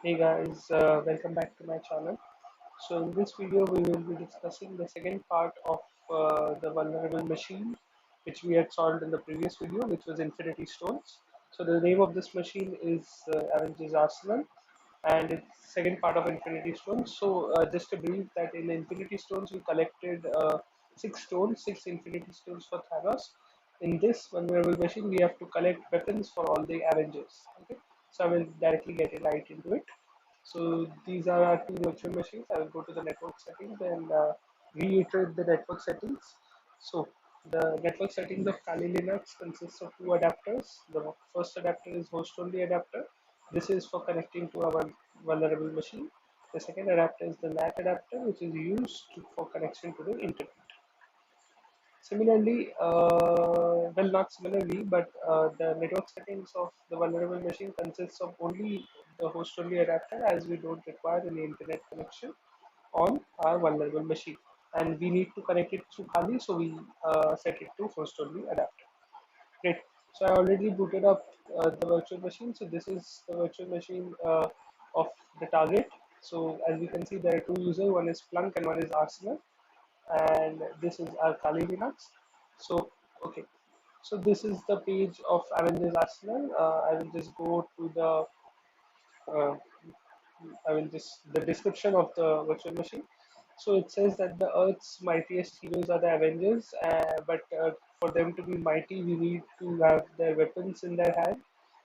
Hey guys, welcome back to my channel. So in this video we will be discussing the second part of the vulnerable machine which we had solved in the previous video, which was Infinity Stones. So the name of this machine is Avengers Arsenal, and it's second part of Infinity Stones. So just a brief that in Infinity Stones we collected six stones, six Infinity Stones for Thanos. In this vulnerable machine we have to collect weapons for all the Avengers. Okay, so I will directly get right into it. So these are our two virtual machines. I will go to the network settings and reiterate the network settings. So the network settings of Kali Linux consists of two adapters. The first adapter is host-only adapter. This is for connecting to our vulnerable machine. The second adapter is the NAT adapter, which is used for connection to the internet. Similarly, well, not similarly, but the network settings of the vulnerable machine consists of only the host-only adapter, as we don't require any internet connection on our vulnerable machine, and we need to connect it through Kali, so we set it to host-only adapter. Great. So I already booted up the virtual machine. So this is the virtual machine of the target. So as you can see, there are two users. One is Splunk and one is Arsenal, and this is our Kali Linux. So okay, so this is the page of Avengers Arsenal. I will just go to the uh, I will just the description of the virtual machine. So it says that the Earth's mightiest heroes are the Avengers, but for them to be mighty, we need to have their weapons in their hand.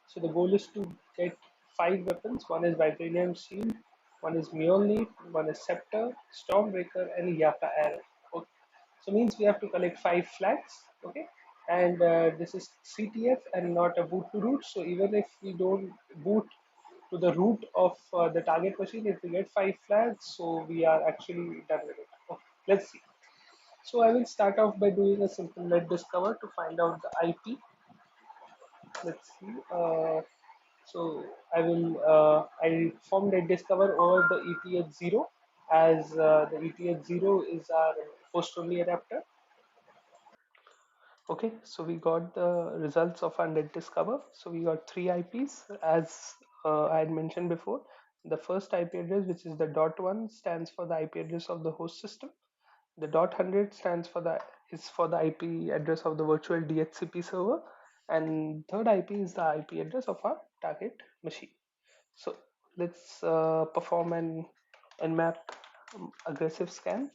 So the goal is to get five weapons. One is Vibranium Shield, one is Mjolnir, one is Scepter, Stormbreaker, and Yaka Arrow. Okay. So means we have to collect five flags. Okay, and this is CTF and not a boot to root. So even if we don't boot to the root of the target machine, if we get five flags, so we are actually done with it. Okay, let's see. So I will start off by doing a simple net discover to find out the IP. Let's see. So I perform net discover over the ETH0, as the ETH0 is our host only adapter. Okay, so we got the results of our net discover. So we got three IPs, as I had mentioned before. The first IP address, which is the .1, stands for the IP address of the host system. The .100 stands for the is for the IP address of the virtual DHCP server, and third IP is the IP address of our target machine. So let's perform an nmap aggressive scan.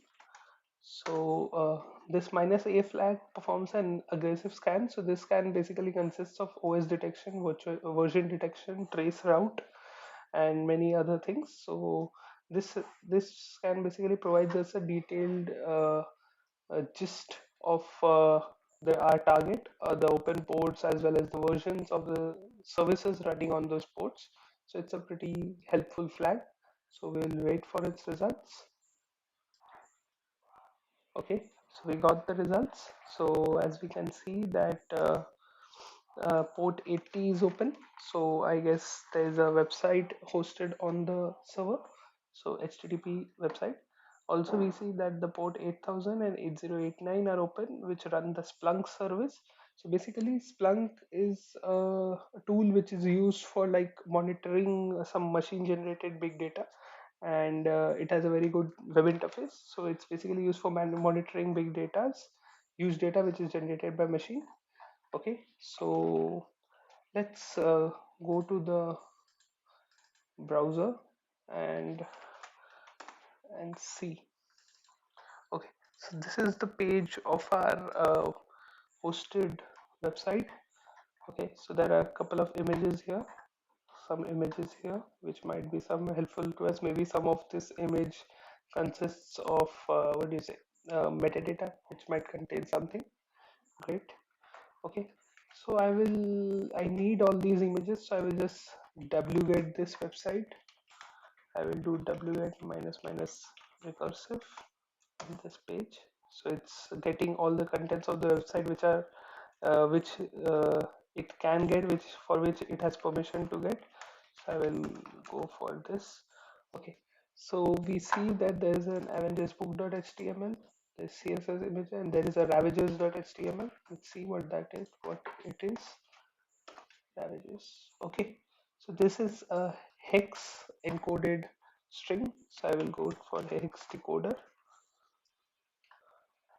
So this -A flag performs an aggressive scan. So this scan basically consists of OS detection, virtual version detection, trace route, and many other things. So this scan basically provides us a detailed gist of our target, the open ports, as well as the versions of the services running on those ports. So it's a pretty helpful flag. So we'll wait for its results. Okay, so we got the results. So as we can see that port 80 is open. So I guess there's a website hosted on the server. So HTTP website. Also we see that the port 8000 and 8089 are open, which run the Splunk service. So basically Splunk is a tool which is used for like monitoring some machine generated big data, and it has a very good web interface. So it's basically used for monitoring big data's use data which is generated by machine. Okay, so let's go to the browser and see. Okay, so this is the page of our hosted website. Okay, so there are a couple of images here, some images here which might be some helpful to us. Maybe some of this image consists of what do you say, metadata which might contain something. Great. Okay, so I need all these images, so I will just wget this website. I will do wget minus minus recursive on this page. So it's getting all the contents of the website which are which it can get, which for which it has permission to get. So I will go for this. Okay, so we see that there is an avengersbook.html, the CSS image, and there is a ravagers.html. Let's see what that is, what it is. Ravages. Okay, so this is a hex encoded string. So I will go for the hex decoder.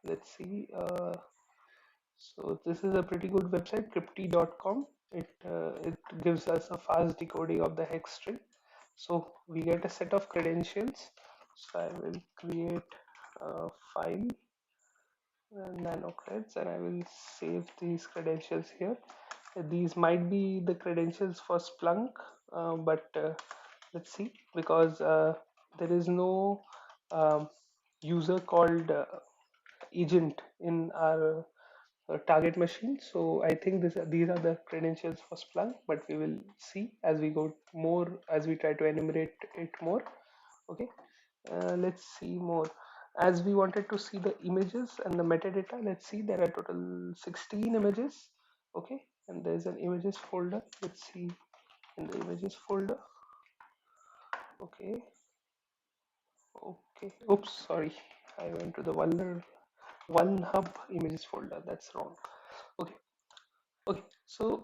Let's see. So this is a pretty good website, crypty.com. It gives us a fast decoding of the hex string. So we get a set of credentials. So I will create a file, nanocreds, and I will save these credentials here. These might be the credentials for Splunk, but let's see, because there is no um, user called agent in our target machine. So I think these are the credentials for Splunk, but we will see as we go more, as we try to enumerate it more. Okay, let's see more. As we wanted to see the images and the metadata, let's see there are total 16 images. Okay, and there's an images folder. Let's see in the images folder. Okay, okay. Oops, sorry. I went to the Vulnhub images folder. That's wrong. Okay. Okay, so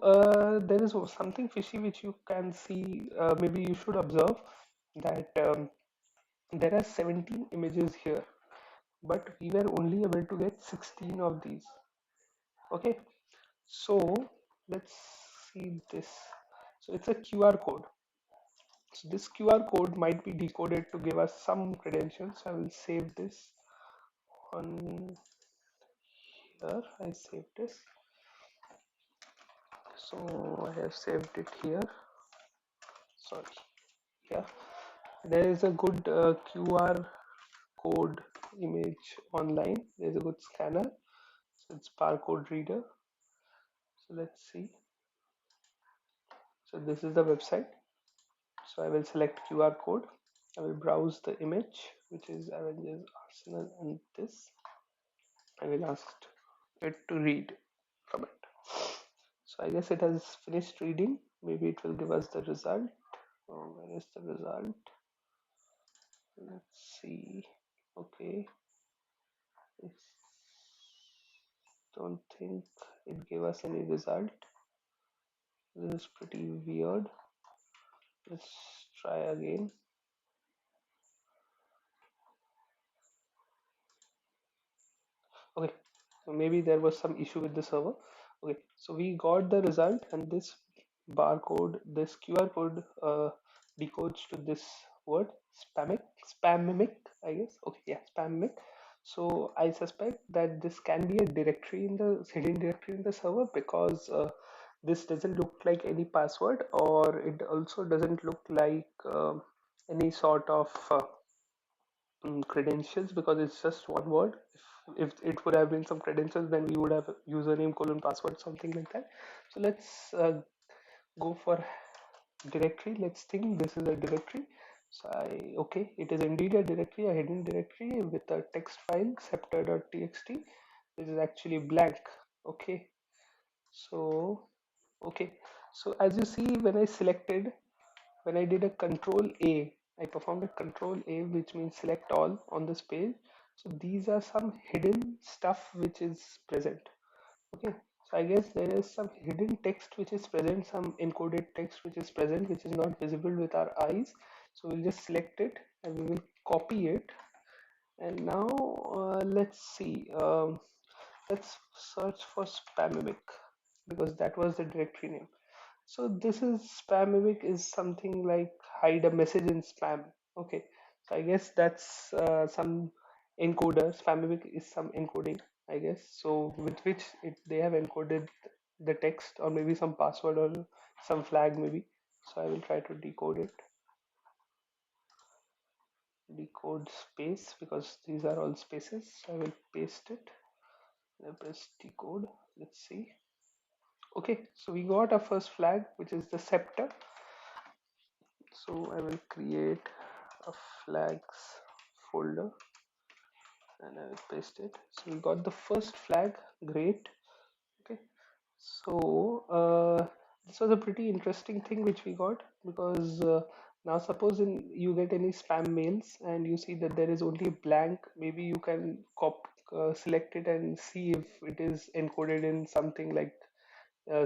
there is something fishy which you can see, maybe you should observe that there are 17 images here, but we were only able to get 16 of these. Okay, so let's see this. So it's a QR code. So this QR code might be decoded to give us some credentials. I will save this on here. I saved this. So I have saved it here. Sorry. Yeah. There is a good QR code image online. There's a good scanner. So it's barcode reader. So let's see. So this is the website. So I will select QR code. I will browse the image, which is Avengers Arsenal, and this. I will ask it to read from it. So I guess it has finished reading. Maybe it will give us the result. Oh, where is the result? Let's see. Okay. It's, don't think it gave us any result. This is pretty weird. Let's try again. Okay, so maybe there was some issue with the server. Okay, so we got the result, and this barcode, this QR code decodes to this word spamimic, I guess. Okay, yeah, spamimic. So I suspect that this can be a directory in the hidden directory in the server, because this doesn't look like any password, or it also doesn't look like any sort of credentials, because it's just one word. If it would have been some credentials, then we would have username colon password, something like that. So let's go for directory. Let's think this is a directory. So okay, it is indeed a directory, a hidden directory with a text file scepter.txt. This is actually blank. Okay, so okay, so as you see, when I did a control A, I performed a control A, which means select all on this page. So these are some hidden stuff which is present. Okay, so I guess there is some hidden text which is present, some encoded text which is present, which is not visible with our eyes. So we'll just select it and we will copy it. And now let's see. Let's search for spamimic, because that was the directory name. So this is spamimic is something like hide a message in spam. Okay, so I guess that's some encoder. Spamimic is some encoding, I guess. So with which they have encoded the text, or maybe some password or some flag maybe. So I will try to decode it. Decode space, because these are all spaces. So I will paste it. I press decode. Let's see. Okay, so we got our first flag, which is the scepter. So I will create a flags folder and I will paste it. So we got the first flag. Great. Okay, so this was a pretty interesting thing which we got, because now suppose you get any spam mails and you see that there is only blank, maybe you can select it and see if it is encoded in something like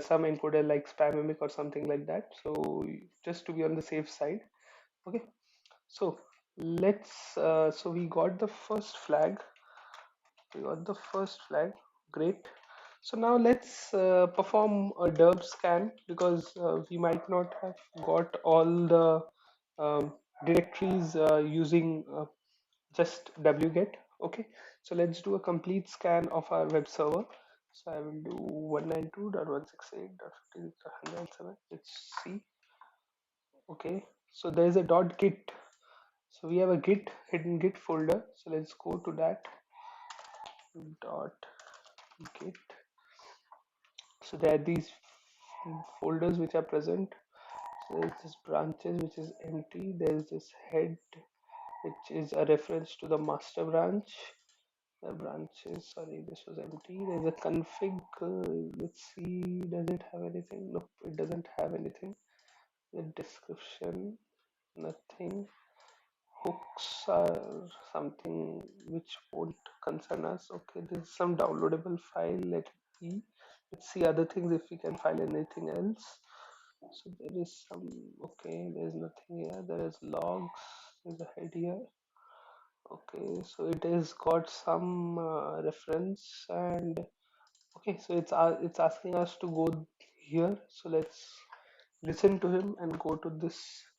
some encoder like spamimic or something like that. So just to be on the safe side, Okay, so so we got the first flag. We got the first flag. Great. So now let's perform a derb scan because we might not have got all the directories using just wget. Okay, so let's do a complete scan of our web server. So I will do 192.168.50.107. Let's see. Okay, so there's a .git. So we have a git, hidden git folder. So let's go to that dot git. So there are these folders which are present. So there's this branches which is empty. There's this head which is a reference to the master branch. The branches, sorry, this was empty. There's a config. Let's see, does it have anything? Nope, it doesn't have anything. The description, nothing. Hooks are something which won't concern us. Okay, there's some downloadable file. Let it be. Let's see other things if we can find anything else. So there is some. Okay, there's nothing here. There is logs. There's a head here. Okay, so it has got some reference and okay, so it's asking us to go here. So let's listen to him and go to this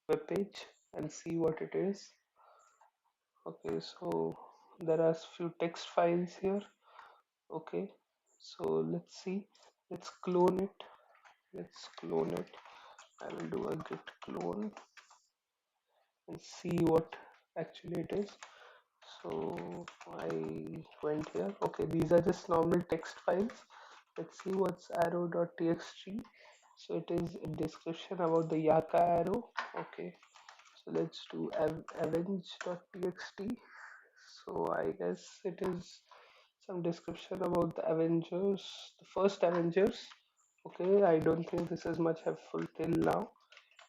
web page and see what it is. Okay, so there are few text files here. Okay, so let's see. Let's clone it. Let's clone it. I will do a git clone and see what actually it is. So I went here. Okay, these are just normal text files. Let's see what's arrow.txt. So it is a description about the Yaka arrow. Okay, so let's do avenge.txt. So I guess it is some description about the Avengers, the first Avengers. Okay, I don't think this is much helpful till now.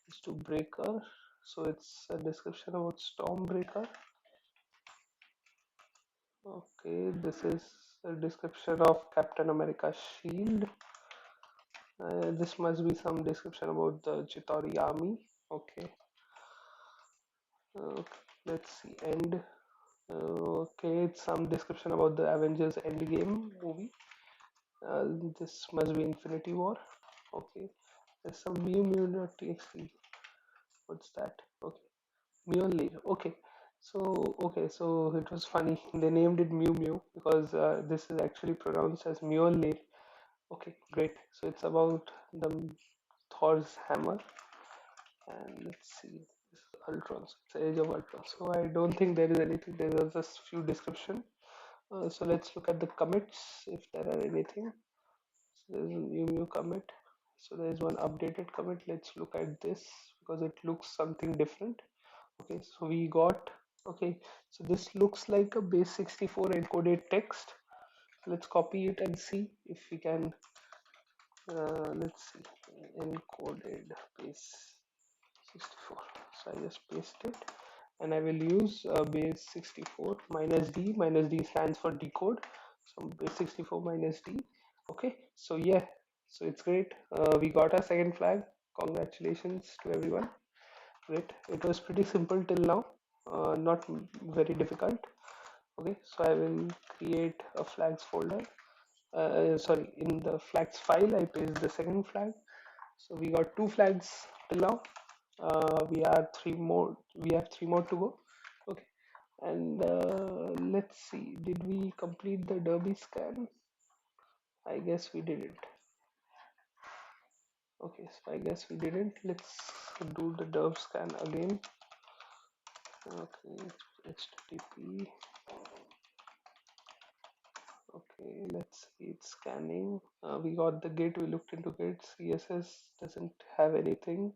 Let's do breaker. So it's a description about Stormbreaker. Okay, this is a description of Captain America's shield. This must be some description about the Chitauri army. Okay, okay, let's see. End. Okay, it's some description about the Avengers Endgame movie. Uh, this must be Infinity War. Okay, there's some Mew.txt. What's that? Okay, Mjolnir. Okay, so it was funny. They named it Mew Mew because this is actually pronounced as Mjolnir. Okay, great. So it's about the Thor's hammer, and let's see. This is Ultron. So it's Age of Ultron. So I don't think there is anything. There are just few description. So let's look at the commits if there are anything. So there's a new commit. So there is one updated commit. Let's look at this because it looks something different. Okay, so we got okay. So this looks like a base 64 encoded text. Let's copy it and see if we can let's see, encoded base 64. So I just paste it and I will use base 64 minus d stands for decode. So base 64 minus d. Okay, so yeah, so it's great. We got our second flag. Congratulations to everyone. Great, it was pretty simple till now, not very difficult. Okay, so I will create a flags folder. Sorry, in the flags file I paste the second flag. So we got two flags till now. We have three more. We have three more to go. Okay, and let's see. Did we complete the derby scan? I guess we didn't. Okay, so I guess we didn't. Let's do the derb scan again. Okay, HTTP. Okay, let's see. It's scanning. We got the git. We looked into git. CSS doesn't have anything.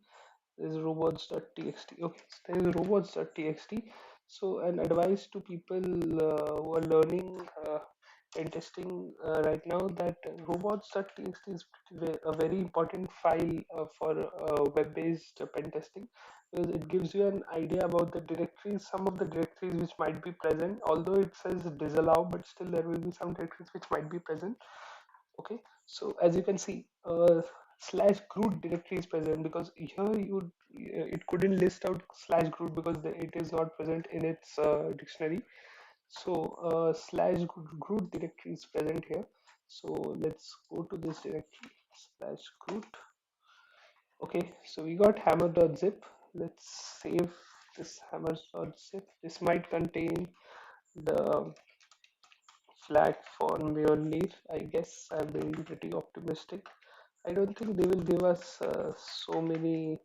There's robots.txt. Okay, so there is robots.txt. So an advice to people who are learning pen testing right now, that robots.txt is a very important file for web-based pen testing because it gives you an idea about the directories, some of the directories which might be present, although it says disallow, but still there will be some directories which might be present. Okay, so as you can see, slash root directory is present, because here it couldn't list out slash root because it is not present in its dictionary. So slash root directory is present here. So let's go to this directory slash root. Okay, so we got hammer.zip. Let's save this hammer.zip. This might contain the flag for Mjolnir. I guess I'm being pretty optimistic. I don't think they will give us so many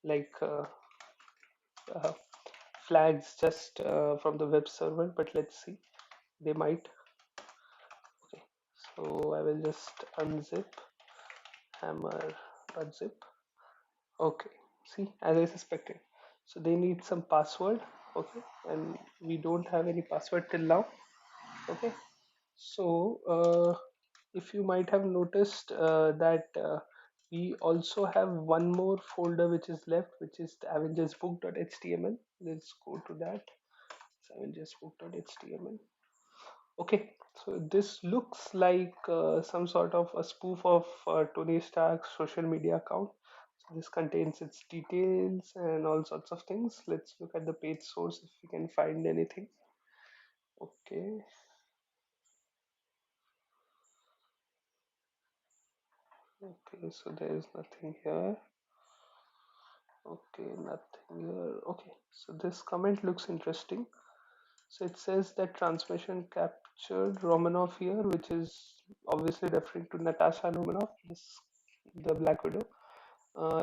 like uh, flags just from the web server, but let's see. They might. Okay, so I will just unzip hammer.zip. Okay, see, as I suspected. So they need some password. Okay, and we don't have any password till now. Okay, so if you might have noticed that we also have one more folder which is left, which is the avengersbook.html. Let's go to that. It's avengersbook.html. Okay, so this looks like some sort of a spoof of Tony Stark's social media account. So this contains its details and all sorts of things. Let's look at the page source if we can find anything. Okay, okay, so there is nothing here. Okay, nothing here. Okay, so this comment looks interesting. So it says that transmission captured Romanov here, which is obviously referring to Natasha Romanoff, the Black Widow.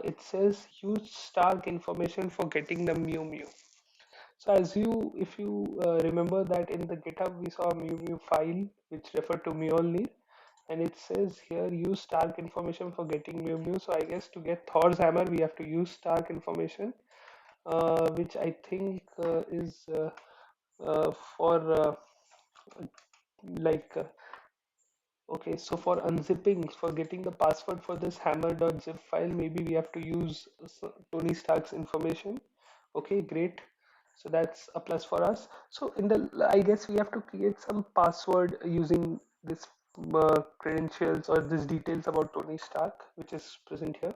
It says use Stark information for getting the Mew Mew. So if you remember that in the GitHub we saw a Mew Mew file which referred to Mjolnir, and it says here use Stark information for getting Mew Mew. So I guess to get Thor's hammer we have to use Stark information, which I think is for like okay, so for unzipping, for getting the password for this hammer.zip file, maybe we have to use Tony Stark's information. Okay, great. So that's a plus for us. So I guess we have to create some password using this credentials or this details about Tony Stark, which is present here.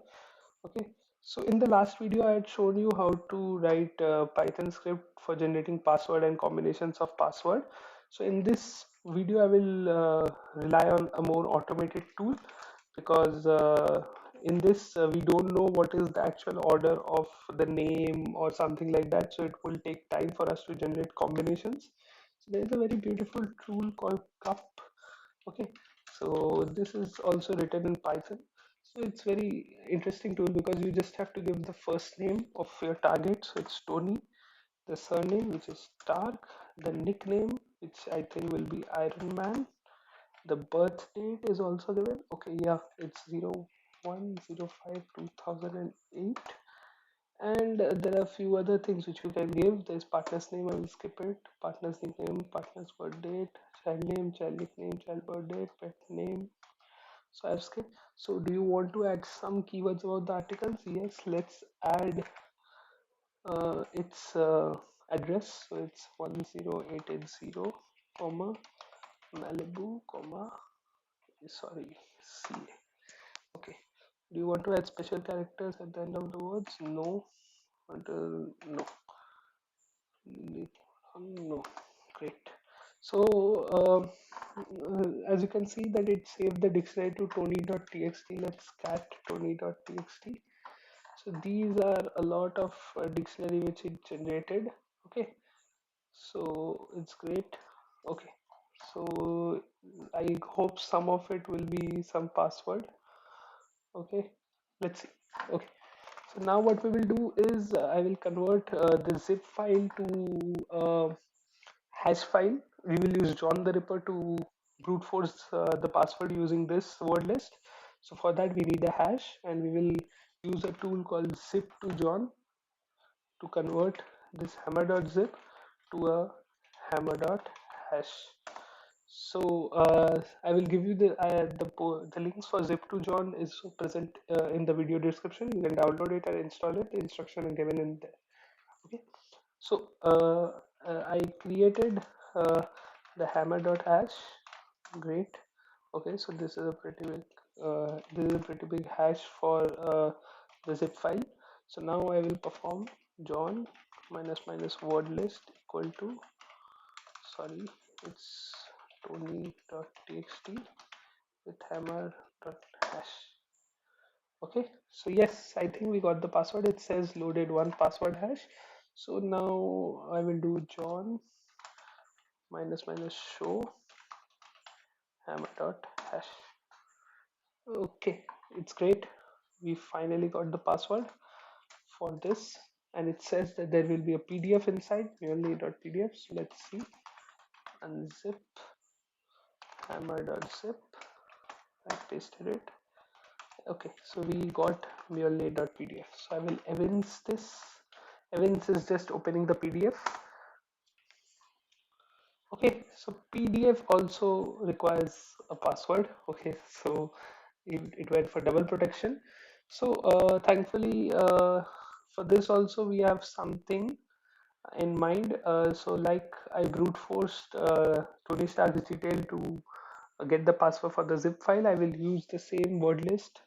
Okay, so in the last video, I had shown you how to write a Python script for generating password and combinations of password. So in this video, I will rely on a more automated tool, because in this we don't know what is the actual order of the name or something like that. So it will take time for us to generate combinations. So there is a very beautiful tool called cup. Okay, so this is also written in Python. So it's very interesting tool because you just have to give the first name of your target. So it's Tony, the surname which is Stark, the nickname which I think will be Iron Man. The birth date is also given. Okay, yeah, it's 01/05/2008. And there are a few other things which you can give. There's partner's name, I will skip it. Partner's nickname, partner's birth date, child name, child nickname, child birth date, pet name. So I've skipped. So do you want to add some keywords about the articles? Yes, let's add its address. So it's 10880, comma, Malibu, comma, sorry, C. Okay. Do you want to add special characters at the end of the words? No. No. No. Great. So as you can see that it saved the dictionary to tony.txt. Let's cat tony.txt. So these are a lot of dictionary which it generated. Okay, so it's great. Okay, so I hope some of it will be some password. Okay, let's see. Okay, so now what we will do is I will convert the zip file to hash file. We will use John the Ripper to brute force the password using this word list. So for that we need a hash, and we will use a tool called zip to John to convert this hammer.zip to a hammer.hash. So I will give you the links for zip to John is present in the video description. You can download it and install it. The instruction are given in there. Okay. So I created the hammer.hash. Great. Okay, so this is a pretty big This is a pretty big hash for the zip file. So now I will perform John minus minus word list equal to, sorry, it's tony.txt with hammer.hash. Okay, so yes, I think we got the password. It says loaded one password hash. So now I will do John minus minus show hammer.hash. Okay, it's great. We finally got the password for this, and it says that there will be a PDF inside, merely.pdf. So let's see. Unzip hammer.zip. I pasted it. Okay, so we got merely.pdf. So I will evince this. Evince is just opening the PDF. Okay, so PDF also requires a password. Okay, so it went for double protection. So thankfully, for this also we have something in mind. So like I brute forced Tony Stark's detail to get the password for the zip file. I will use the same word list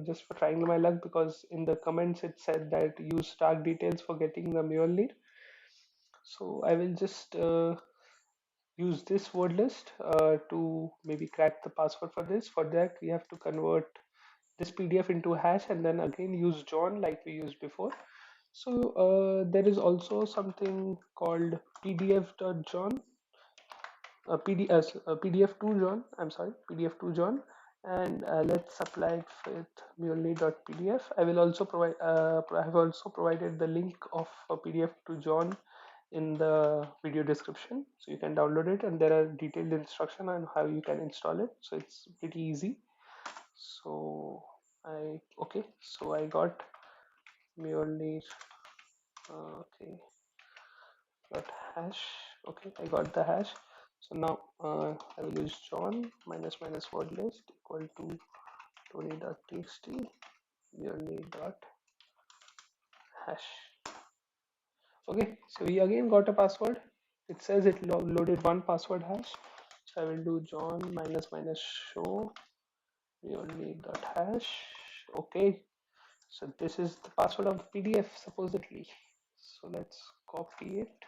just for trying my luck, because in the comments it said that use Stark details for getting the Mjolnir. So I will just use this word list to maybe crack the password for this. For that, we have to convert this PDF into hash and then again use John like we used before. So there is also something called pdf.john, PDF2 John. I'm sorry, PDF2 John, and let's apply it with Mjolnir.pdf. I will also provide. I have also provided the link of PDF2 John in the video description, so you can download it, and there are detailed instruction on how you can install it. So it's pretty easy. So so I got Mjolnir. Okay, dot hash. Okay, I got the hash. So now I will use John minus minus word list equal to tony.txt journey.hash. Okay, so we again got a password. It says it loaded one password hash. So I will do John minus minus show journey.hash. Okay, so this is the password of PDF supposedly. So let's copy it.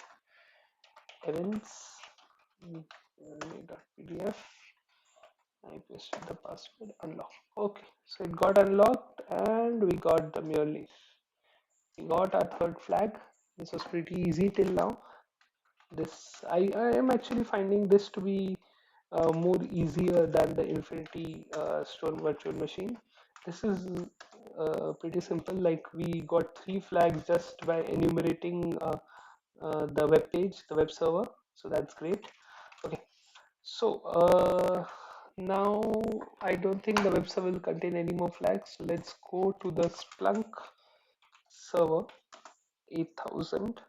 Events journey.pdf. I pasted the password, unlock. Okay, so it got unlocked and we got the Mjolnir. We got our third flag. This was pretty easy till now. I am actually finding this to be more easier than the Infinity Stone virtual machine. This is pretty simple. Like we got three flags just by enumerating the web page, the web server. So that's great. Okay, so now I don't think the web server will contain any more flags. So let's go to the Splunk server 8000.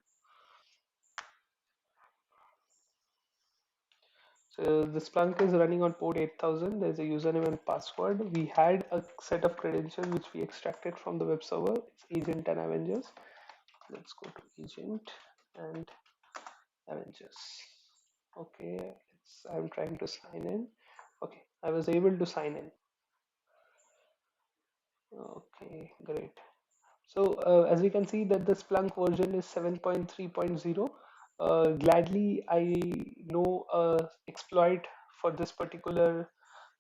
So the Splunk is running on port 8000. There's a username and password. We had a set of credentials which we extracted from the web server. It's agent and Avengers. Let's go to agent and Avengers. Okay, I'm trying to sign in. Okay, I was able to sign in. Okay, great. So as we can see that the Splunk version is 7.3.0. Gladly, I know exploit for this particular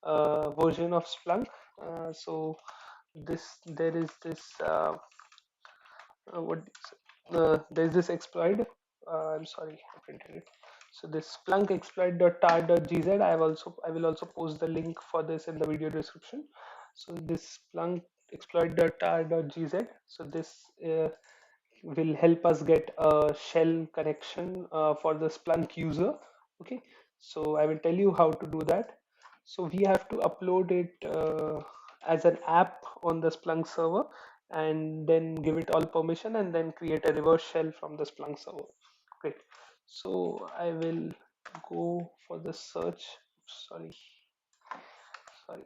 version of Splunk. So there is this what there's this exploit. I'm sorry, I printed it. So this Splunk exploit.tar.gz. I will also post the link for this in the video description. So this Splunk exploit.tar.gz. So this will help us get a shell connection for the Splunk user. Okay, so I will tell you how to do that. So we have to upload it as an app on the Splunk server, and then give it all permission, and then create a reverse shell from the Splunk server. Great. So I will go for the search. Sorry, sorry.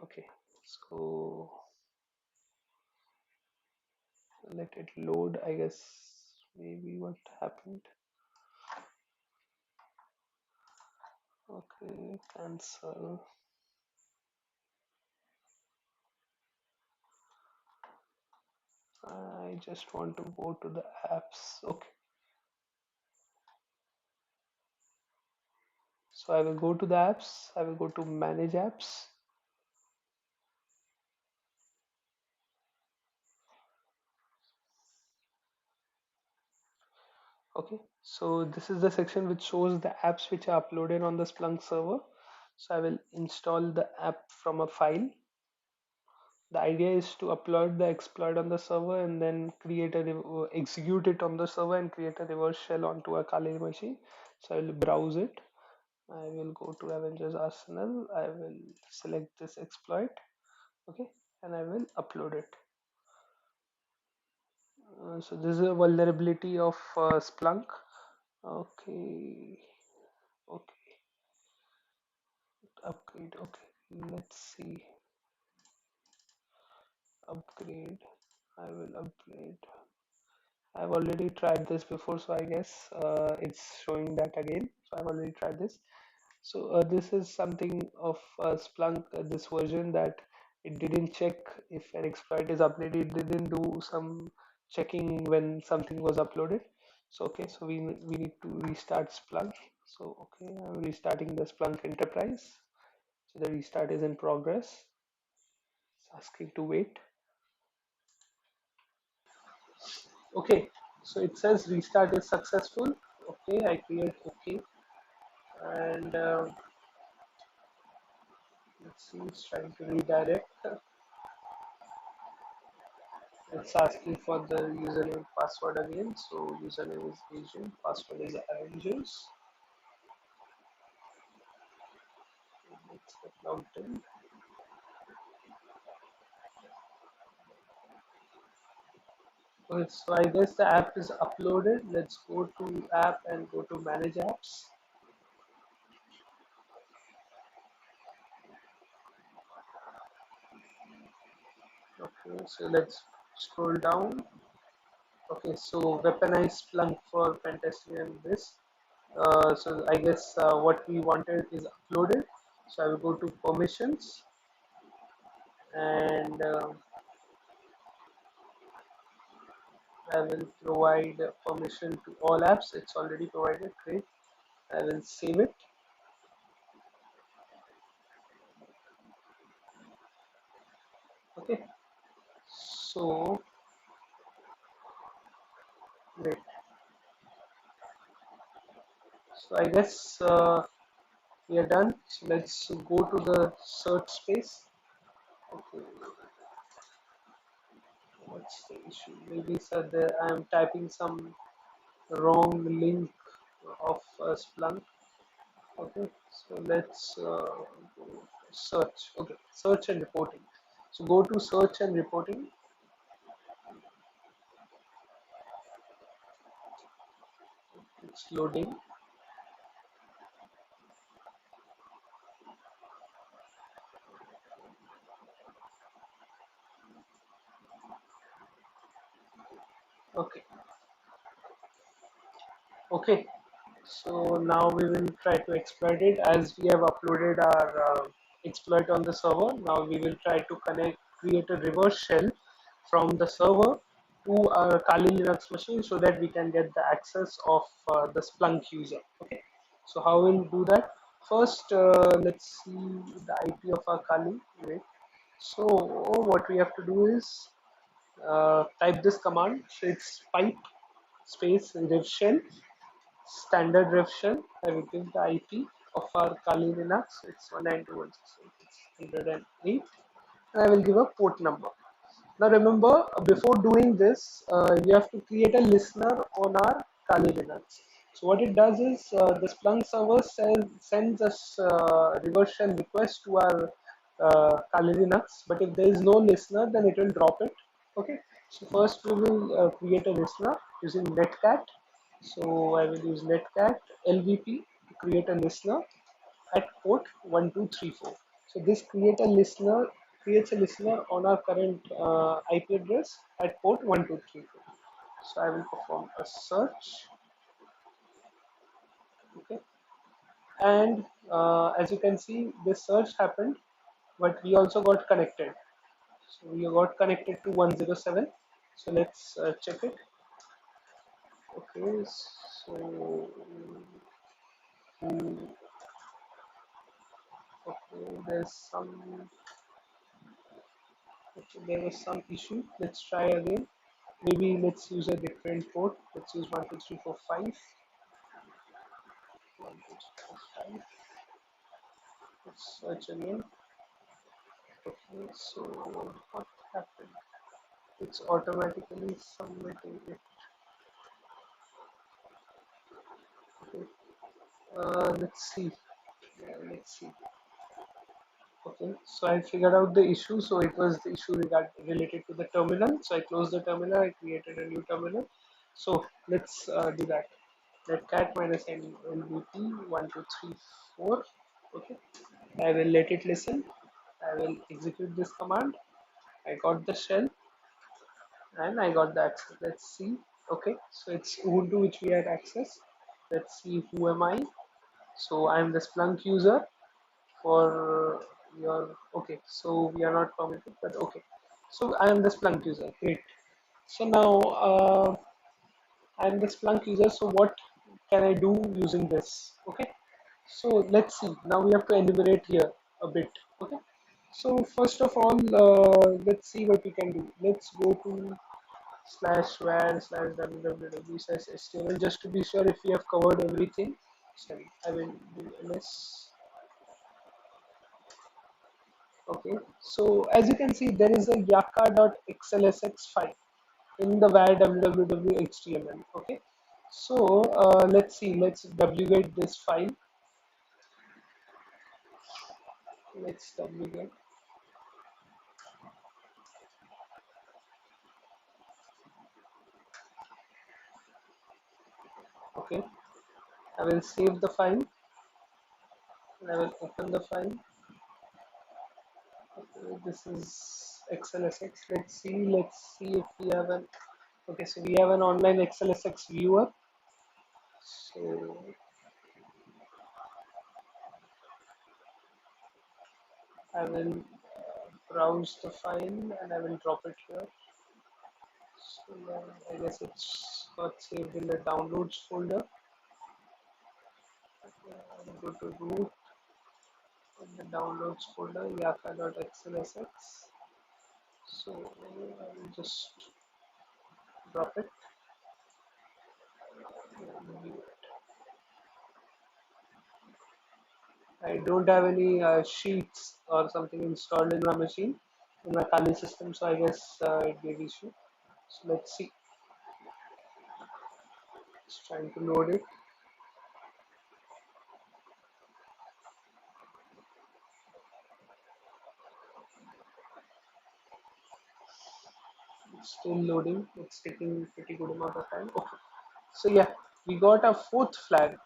Okay, so let it load. I guess maybe what happened. Okay, cancel. I just want to go to the apps. Okay, so I will go to the apps. I will go to manage apps. Okay, so this is the section which shows the apps which are uploaded on the Splunk server. So I will install the app from a file. The idea is to upload the exploit on the server and then execute it on the server and create a reverse shell onto a Kali machine. So I will browse it. I will go to Avengers Arsenal. I will select this exploit. Okay, and I will upload it. So this is a vulnerability of Splunk. Okay, okay, upgrade. Okay, let's see. Upgrade. I will upgrade. I've already tried this before, so I guess it's showing that again. So I've already tried this. So this is something of Splunk, this version that it didn't check if an exploit is uploaded. It didn't do some checking when something was uploaded. So okay, so we need to restart Splunk. So okay, I'm restarting the Splunk Enterprise. So the restart is in progress. It's asking to wait. Okay, so it says restart is successful. Okay, I create okay, and let's see, it's trying to redirect. It's asking for the username password again. So username is Asian, password is Avengers. Let's get logged in. Okay, so I guess the app is uploaded. Let's go to app and go to manage apps. Okay, so let's scroll down. Okay, so weaponized Splunk for pen testing and this. So I guess what we wanted is uploaded. So I will go to permissions and I will provide permission to all apps. It's already provided. Great. I will save it. Okay. So great. So I guess we are done. So let's go to the search space. Okay. What's the issue? Maybe sir, I am typing some wrong link of Splunk. Okay, so let's go search. Okay, search and reporting. So go to search and reporting. It's loading. Okay, okay. So now we will try to exploit it as we have uploaded our exploit on the server. Now we will try to create a reverse shell from the server to our Kali Linux machine so that we can get the access of the Splunk user. Okay. So how we'll do that? First, let's see the IP of our Kali. Wait. So what we have to do is type this command. So it's pipe space rev shell standard ref shell. I will give the IP of our Kali Linux. It's 192.168. And I will give a port number. Now remember, before doing this, you have to create a listener on our Kali Linux. So what it does is the Splunk server sends us reverse shell request to our Kali Linux. But if there is no listener, then it will drop it. Okay. So first we will create a listener using netcat. So I will use netcat LVP to create a listener at port 1234. So this creates a listener on our current IP address at port 1234. So I will perform a search. Okay, and as you can see, this search happened, but we also got connected. So we got connected to 107. So let's check it. Okay, so mm, okay, there was some issue. Let's try again. Maybe let's use a different port. Let's use 1 2 3 4 5. 1 2 3 4 5. Let's search again. Okay, so what happened? It's automatically submitting it. Okay. Let's see. Let's see. Okay, so I figured out the issue. So it was the issue related to the terminal. So I closed the terminal. I created a new terminal. So let's do that. Let cat minus nvt 1234. Okay, I will let it listen. I will execute this command. I got the shell and I got the access. Let's see. Okay, so it's Ubuntu which we had access. Let's see who am I. So I'm the Splunk user for your. Okay, so we are not permitted, but okay. So I am the Splunk user. Great. So now I'm the Splunk user. So what can I do using this? Okay. So let's see. Now we have to enumerate here a bit. Okay. So first of all, let's see what we can do. Let's go to slash var slash www slash html just to be sure if we have covered everything. Sorry, I will do ls. Okay, so as you can see, there is a yaka.xlsx file in the var www html. Okay, so let's see, let's wget this file. Let's wget. Okay, I will save the file and I will open the file. Okay, this is xlsx. Let's see if we have an. Okay, so we have an online xlsx viewer. So I will browse the file and I will drop it here. So I guess it's got saved in the downloads folder. I'll go to root in the downloads folder, yaka.xlsx. So I will just drop it. I don't have any sheets or something installed in my machine, in my Kali system, so I guess it gave issue. So let's see. It's trying to load it. It's still loading. It's taking pretty good amount of time. Okay. So yeah, we got a fourth flag.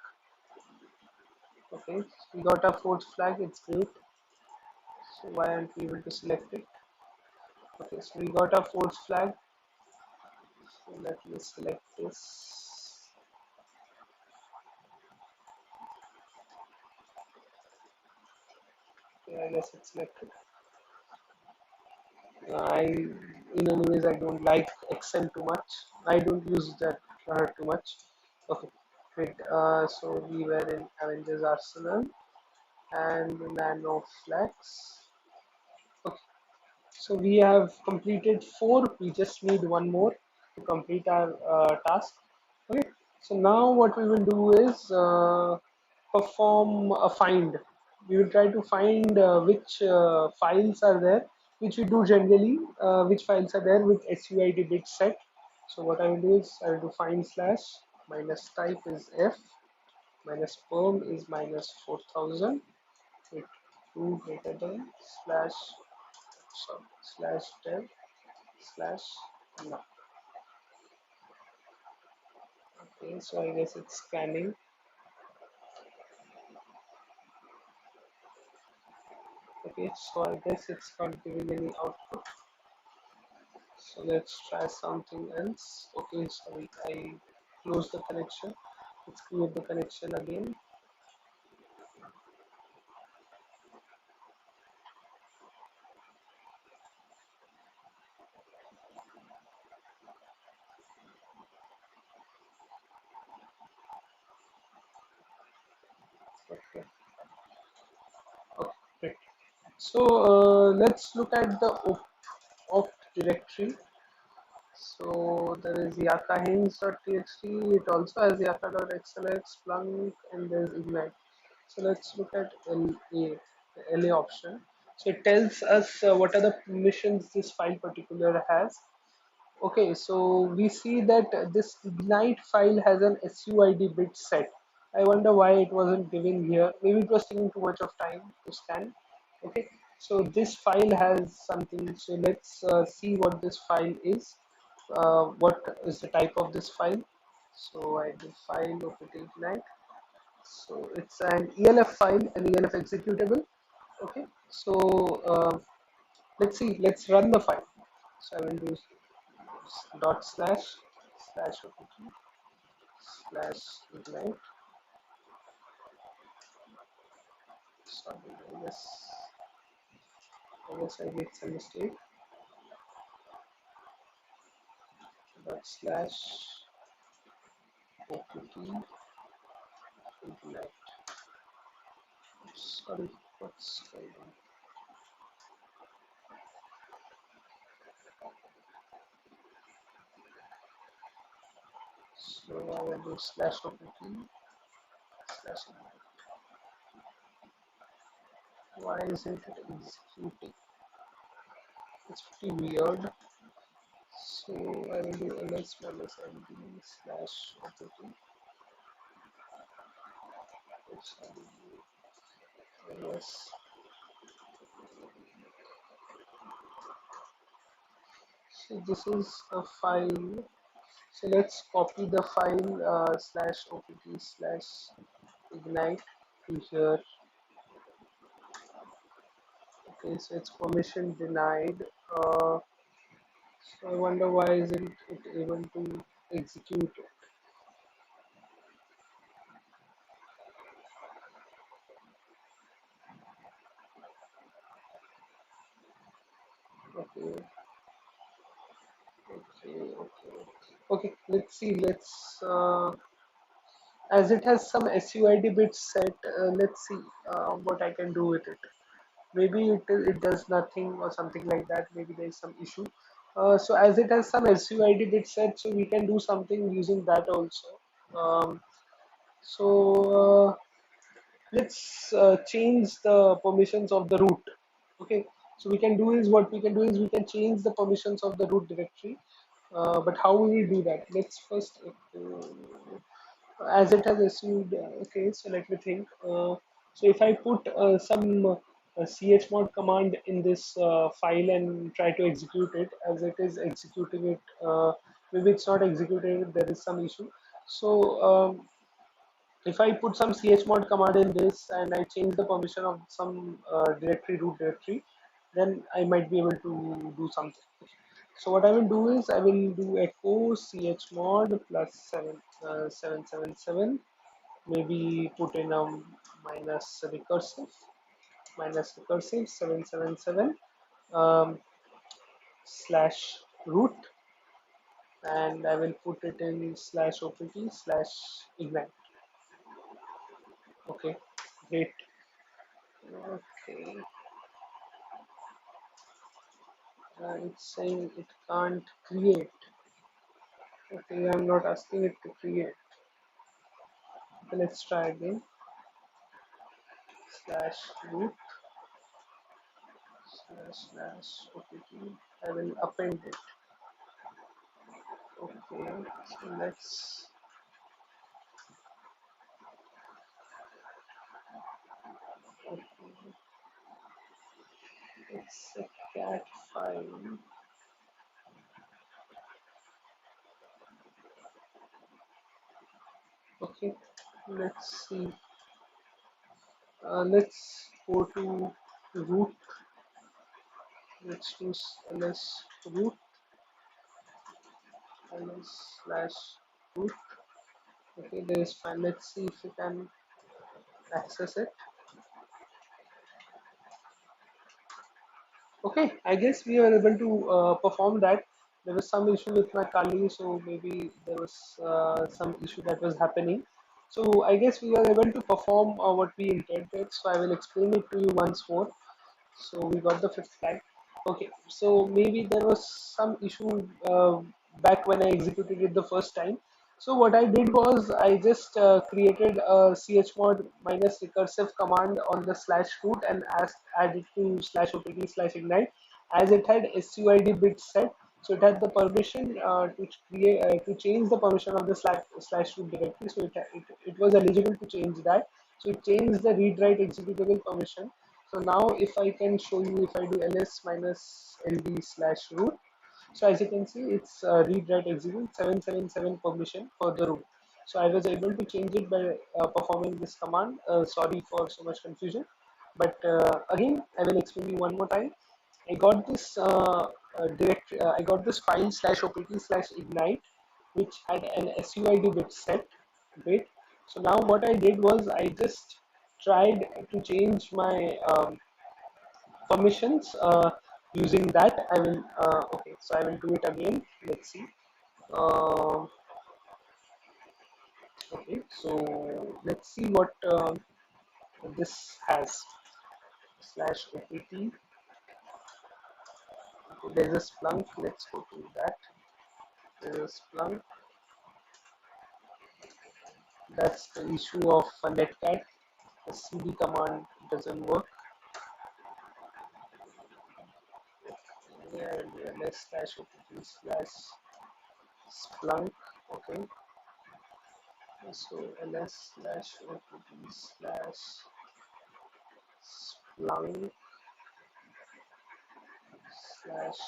Okay, we got a fourth flag. It's great. So why aren't we able to select it? Okay, so we got a fourth flag. So let me select this. Okay, I guess it's selected. In anyways, I don't like Excel too much. I don't use that too much. Okay, great. So we were in Avengers Arsenal and land of flags. Okay, so we have completed four. We just need one more to complete our task. Okay. So now what we will do is perform a find. We will try to find which files are there, which we do generally. Which files are there with SUID bit set. So what I will do is I will do find slash minus type is f minus perm is minus 4000 with 2 greater than slash slash dev slash no. Okay, so I guess it's scanning. Okay, so I guess it's not giving any output. So let's try something else. Okay, sorry, I closed the connection. Let's create the connection again. Okay. Okay. Great. So let's look at the opt directory. So there is yakahinds.txt. It also has yaka.xlx, Splunk, and there's ignite. So let's look at LA, the LA option. So it tells us what are the permissions this file particular has. Okay, so we see that this ignite file has an SUID bit set. I wonder why it wasn't given here. Maybe it was taking too much of time to scan. Okay, so this file has something. So let's see what this file is. What is the type of this file? So I do file opt ignite. So it's an ELF file, an ELF executable. Okay, so let's see. Let's run the file. So I will do dot slash opt slash ignite. Sorry, I guess I made some mistake. Dot slash opt ignite. Sorry, what's going on? So I will do slash opt slash ignite. Why isn't it executing? It's pretty weird. So I will do ls minus md slash opt ls. So this is a file. So let's copy the file slash opt slash ignite to here. Okay, so it's permission denied. So I wonder why isn't it able to execute it? Okay, okay. Okay, let's see. As it has some SUID bits set, let's see what I can do with it. Maybe it does nothing or something like that. Maybe there is some issue. So as it has some SUID bit set, so we can do something using that also. Um, so let's change the permissions of the root. Okay, so what we can do is we can change the permissions of the root directory. But how will we do that? Let's first as it has assumed. Okay, so let me think. So if I put some chmod command in this file and try to execute it, as it is executing it, maybe it's not executing it, there is some issue. So if I put some chmod command in this and I change the permission of some directory, root directory, then I might be able to do something. So what I will do is I will do echo chmod plus 777, maybe put in a minus recursive 777 um, slash root, and I will put it in slash opt slash ignite. Okay, great. Okay, it's saying it can't create. Okay, I'm not asking it to create. Okay, let's try again. Slash root slash opt. I will append it. Okay, so let's. Okay, it's a cat file. Okay, let's see. Let's go to root. Let's do ls root ls slash root. Okay, there is fine. Let's see if we can access it. Okay, I guess we were able to perform that. There was some issue with my Kali, so maybe there was some issue that was happening. So I guess we were able to perform what we intended. So I will explain it to you once more. So we got the fifth flag. Okay, so maybe there was some issue back when I executed it the first time. So what I did was I just created a chmod minus recursive command on the slash root and added to slash opt slash ignite, as it had SUID bit set. So it had the permission to create to change the permission of the slash root directory. So it was eligible to change that. So it changed the read write executable permission. So now if I can show you, if I do ls minus ld slash root, so as you can see, it's read write execute 777 permission for the root. So I was able to change it by performing this command. Sorry for so much confusion, but again I will explain you one more time. I got this I got this file slash opt slash ignite, which had an SUID bit set bit. So now what I did was I just tried to change my permissions using that. I will okay, so I will do it again. Let's see. Uh, okay, so let's see what this has. Slash opt. Okay, there's a Splunk. Let's go to that. There's a Splunk. That's the issue of a netcat. The cd command doesn't work. And ls slash opt slash Splunk. Okay, so ls slash opt slash Splunk slash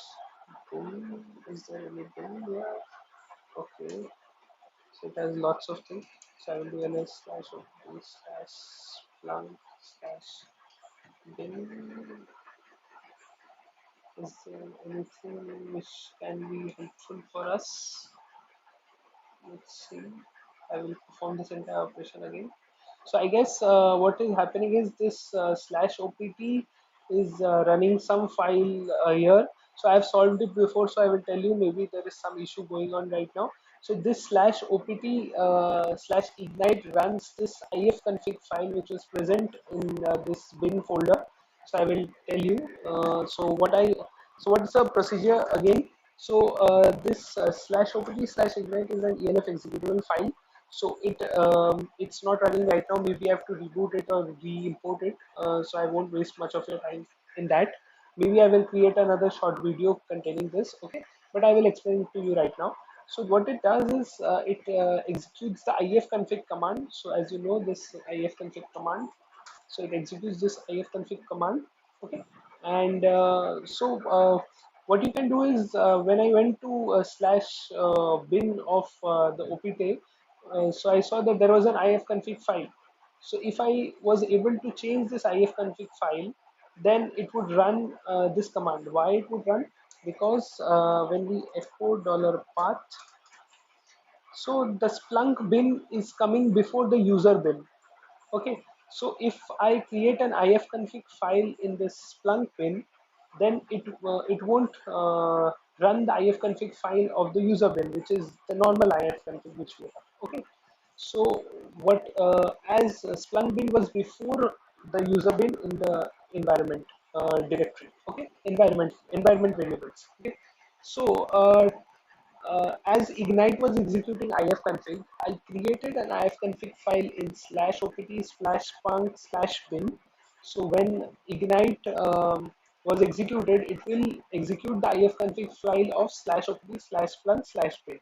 bin. Is there any bin here? Okay, so it has lots of things. So I will do ls slash opt slash Splunk slash bin. Is there anything which can be helpful for us? Let's see. I will perform this entire operation again. So I guess what is happening is this slash opt is running some file here. So I have solved it before, so I will tell you maybe there is some issue going on right now. So this slash opt slash ignite runs this ifconfig file which was present in this bin folder. So I will tell you. So what is the procedure again? So this slash opt slash ignite is an ELF executable file. So it's not running right now. Maybe I have to reboot it or re-import it. So I won't waste much of your time in that. Maybe I will create another short video containing this. Okay, but I will explain it to you right now. So what it does is it executes the ifconfig command. So as you know, this ifconfig command, so it executes this ifconfig command. Okay, and what you can do is when I went to slash bin of the opt, so I saw that there was an ifconfig file. So if I was able to change this ifconfig file, then it would run this command. Why it would run? Because when we f4 $path, so the Splunk bin is coming before the user bin. Okay, so if I create an ifconfig file in this Splunk bin, then it won't run the ifconfig file of the user bin, which is the normal ifconfig which we have. Okay, so what as Splunk bin was before the user bin in the environment directory. Okay, environment variables. Okay, so as Ignite was executing ifconfig, I created an ifconfig file in slash opt slash spunk slash bin. So when Ignite was executed, it will execute the ifconfig file of slash opt slash splunk slash bin.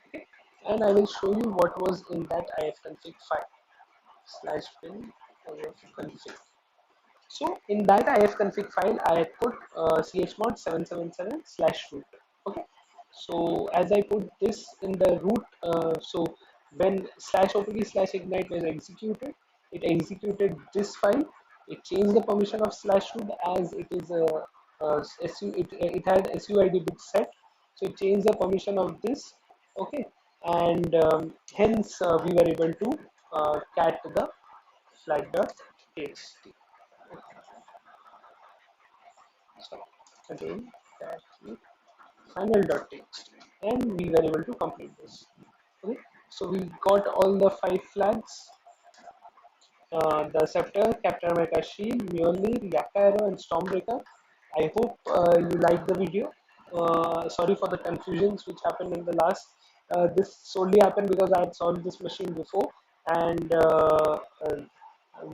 Okay? And I will show you what was in that ifconfig file slash bin ifconfig. So in that ifconfig file, I put chmod 777 slash root. Okay. So as I put this in the root, so when slash opt slash ignite was executed, it executed this file. It changed the permission of slash root as it is it had SUID bit set. So it changed the permission of this. Okay, and hence we were able to cat the flag.txt. So again that we final.txt, and we were able to complete this. Okay, So we got all the 5 flags, the Scepter, Captain America Shield, Mjolnir, Yakaro, and Stormbreaker. I hope you liked the video. Sorry for the confusions which happened in the last. This solely happened because I had solved this machine before, and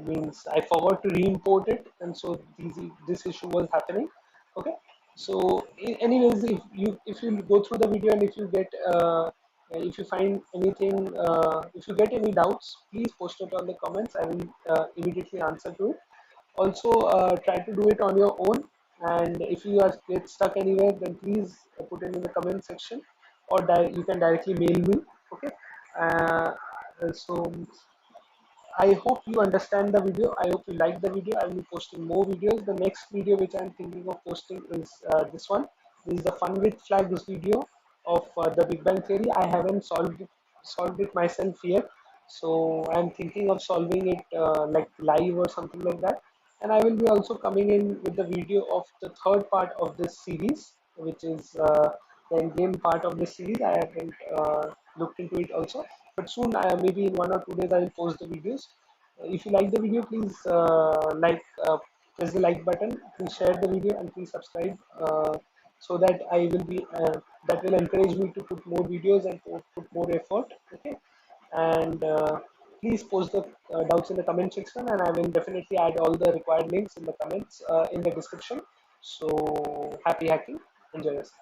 means I forgot to re-import it, and so this issue was happening. Okay, so anyways, if you go through the video and if you find anything, if you get any doubts, please post it on the comments. I will immediately answer to it. Also, try to do it on your own. And if you are get stuck anywhere, then please put it in the comment section, or you can directly mail me. Okay. Uh, so I hope you understand the video. I hope you like the video. I will be posting more videos. The next video which I am thinking of posting is this one. This is the fun with flags video of the Big Bang Theory. I haven't solved it myself yet, so I am thinking of solving it like live or something like that. And I will be also coming in with the video of the third part of this series, which is the game part of this series. I haven't looked into it also, but soon, maybe in 1 or 2 days, I will post the videos. If you like the video, please press the like button. Please share the video and please subscribe, so that that will encourage me to put more videos and put more effort. Okay, and please post the doubts in the comment section, and I will definitely add all the required links in the comments in the description. So happy hacking, enjoy this.